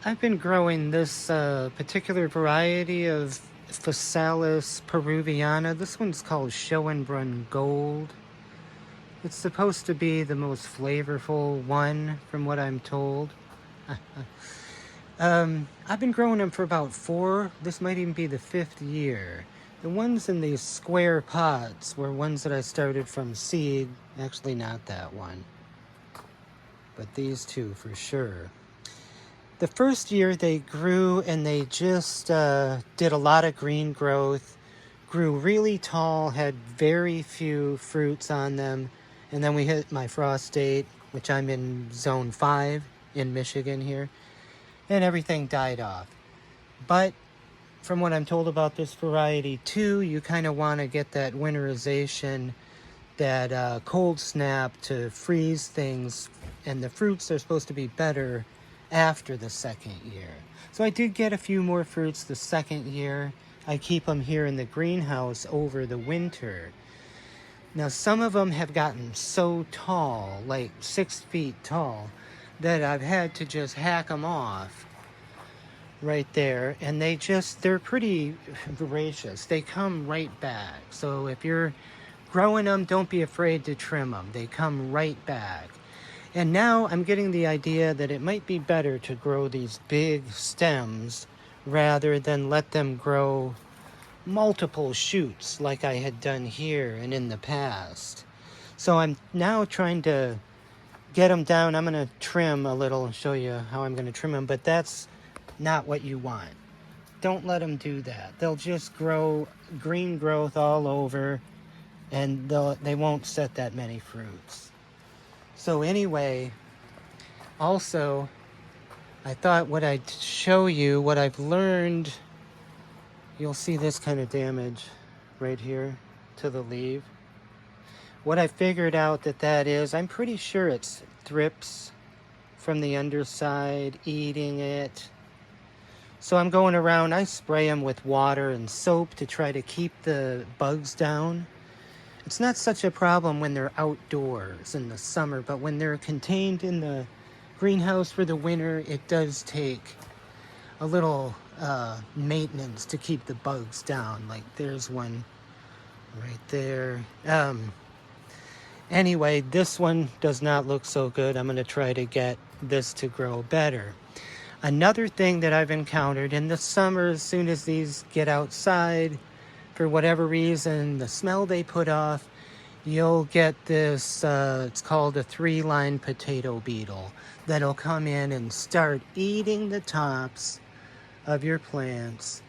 I've been growing this particular variety of Physalis Peruviana. This one's called Schoenbrunn Gold. It's supposed to be the most flavorful one from what I'm told. I've been growing them for about this might even be the 5th year. The ones in these square pots were ones that I started from seed. Actually, not that one, but these two for sure. The first year they grew and they just did a lot of green growth, grew really tall, had very few fruits on them, and then we hit my frost date, which I'm in zone 5 in Michigan here, and everything died off. But from what I'm told about this variety too, you kind of want to get that winterization, that cold snap to freeze things, and the fruits are supposed to be better after the 2nd year. So I did get a few more fruits the 2nd year. I keep them here in the greenhouse over the winter. Now some of them have gotten so tall, like 6 feet tall, that I've had to just hack them off right there, and they're pretty voracious. They come right back. So if you're growing them, don't be afraid to trim them. They come right back. And now I'm getting the idea that it might be better to grow these big stems rather than let them grow multiple shoots like I had done here and in the past. So I'm now trying to get them down. I'm going to trim a little and show you how I'm going to trim them, but that's not what you want. Don't let them do that. They'll just grow green growth all over, and they won't set that many fruits. So anyway, also, I thought what I'd show you, what I've learned. You'll see this kind of damage right here to the leaf. What I figured out that is, I'm pretty sure it's thrips from the underside eating it. So I'm going around, I spray them with water and soap to try to keep the bugs down. It's not such a problem when they're outdoors in the summer, but when they're contained in the greenhouse for the winter, it does take a little maintenance to keep the bugs down. Like there's one right there. Anyway, this one does not look so good. I'm going to try to get this to grow better. Another thing that I've encountered in the summer, as soon as these get outside, for whatever reason, the smell they put off, you'll get this, it's called a 3-line potato beetle, that'll come in and start eating the tops of your plants.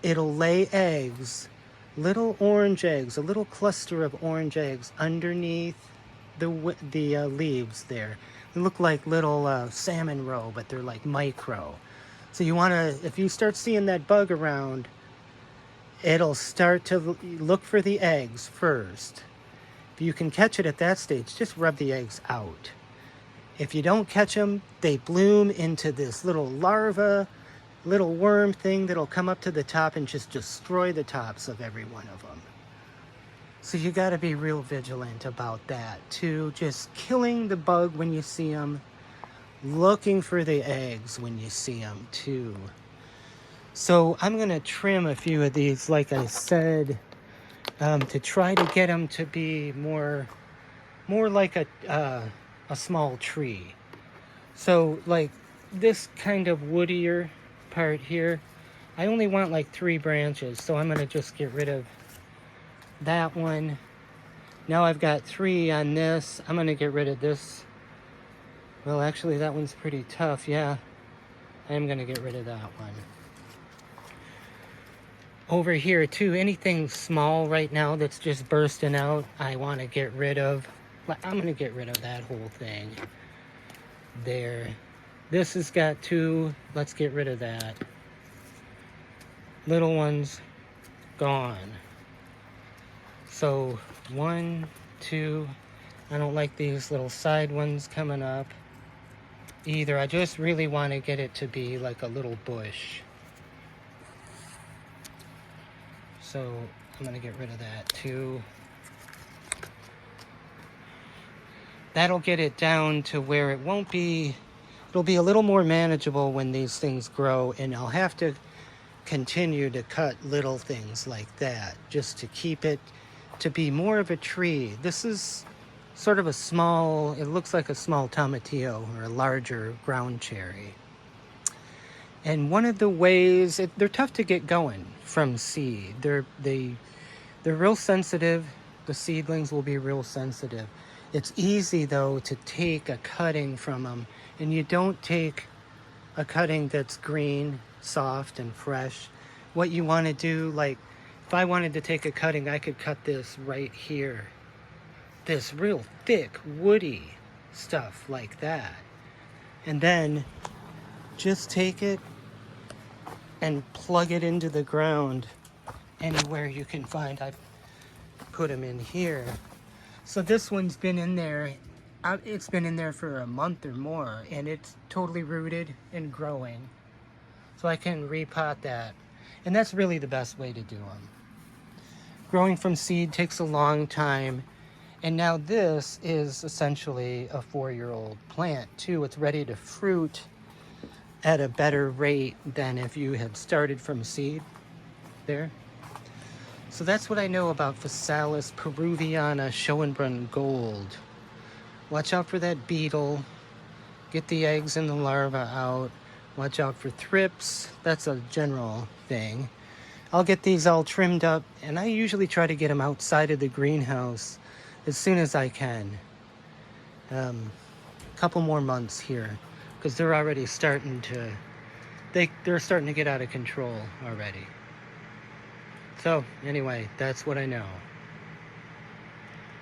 It'll lay eggs, little orange eggs, a little cluster of orange eggs underneath the leaves there. They look like little salmon roe, but they're like micro. So you want to, if you start seeing that bug around, it'll start to look for the eggs first. If you can catch it at that stage, just rub the eggs out. If you don't catch them, they bloom into this little larva, little worm thing that'll come up to the top and just destroy the tops of every one of them. So you got to be real vigilant about that too. Just killing the bug when you see them, looking for the eggs when you see them too. So I'm going to trim a few of these, like I said, to try to get them to be more like a small tree. So like this kind of woodier part here, I only want like 3 branches, so I'm going to just get rid of that one. Now I've got 3 on this. I'm going to get rid of this. Well, actually that one's pretty tough. Yeah, I am going to get rid of that one. Over here too, anything small right now that's just bursting out, I want to get rid of. I'm going to get rid of that whole thing there. This has got 2. Let's get rid of that. Little ones gone. So 1, 2. I don't like these little side ones coming up either. I just really want to get it to be like a little bush. So I'm going to get rid of that too. That'll get it down to where it won't be It'll be a little more manageable when these things grow, and I'll have to continue to cut little things like that just to keep it to be more of a tree. This is sort of a small, it looks like a small tomatillo or a larger ground cherry. And one of the ways, they're tough to get going from seed. They're real sensitive. The seedlings will be real sensitive. It's easy though to take a cutting from them, and you don't take a cutting that's green, soft, and fresh. What you want to do, like if I wanted to take a cutting, I could cut this right here. This real thick, woody stuff like that. And then just take it and plug it into the ground anywhere you can find. I've put them in here. So this one's been in there. It's been in there for a month or more, and it's totally rooted and growing. So I can repot that. And that's really the best way to do them. Growing from seed takes a long time. And now this is essentially a 4-year-old plant too. It's ready to fruit at a better rate than if you had started from seed there. So that's what I know about Physalis Peruviana Schoenbrunn Gold. Watch out for that beetle. Get the eggs and the larvae out. Watch out for thrips. That's a general thing. I'll get these all trimmed up, and I usually try to get them outside of the greenhouse as soon as I can. Couple more months here, because they're already starting to, they're starting to get out of control already. So anyway, that's what I know.